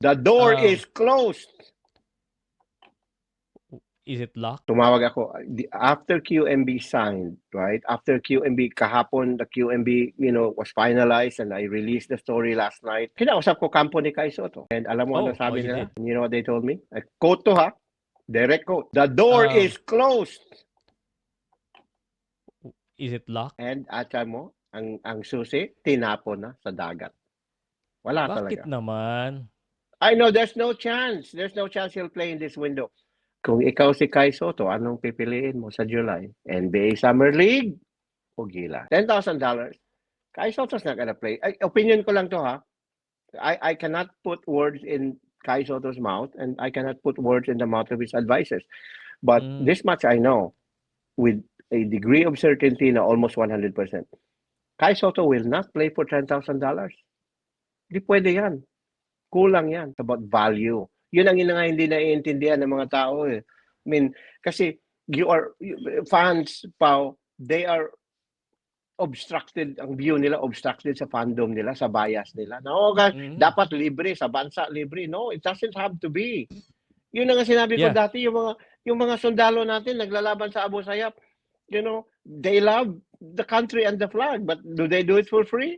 The door is closed. Is it locked? Tumawag ako after QMB signed, right? After QMB kahapon, the QMB, was finalized and I released the story last night. Kinausap ko kampo ni Kai Soto. And alam mo ano sabi you nila? did. You know what they told me? I quote to ha. Direct quote. The door is closed. Is it locked? And atsa mo, ang susi, tinapon na sa dagat. Wala Bakit talaga. naman? I know there's no chance. There's no chance he'll play in this window. Kung ikaw si Kai Soto, anong pipiliin mo sa July? NBA Summer League o Gila? $10,000. Kai Soto's not gonna play. Opinion ko lang to ha. I cannot put words in Kai Soto's mouth and I cannot put words in the mouth of his advisors. But this much I know with a degree of certainty na almost 100%. Kai Soto will not play for $10,000. Hindi pwede yan. Kulang yan. It's about value. Yun ang hindi naiintindihan ng mga tao eh. I mean, kasi fans, Pao, they are obstructed, ang view nila, obstructed sa fandom nila, sa bias nila. No, dapat libre, sa bansa libre. No, it doesn't have to be. Yun ang sinabi ko dati, yung mga sundalo natin, naglalaban sa Abu Sayyaf, they love the country and the flag, but do they do it for free?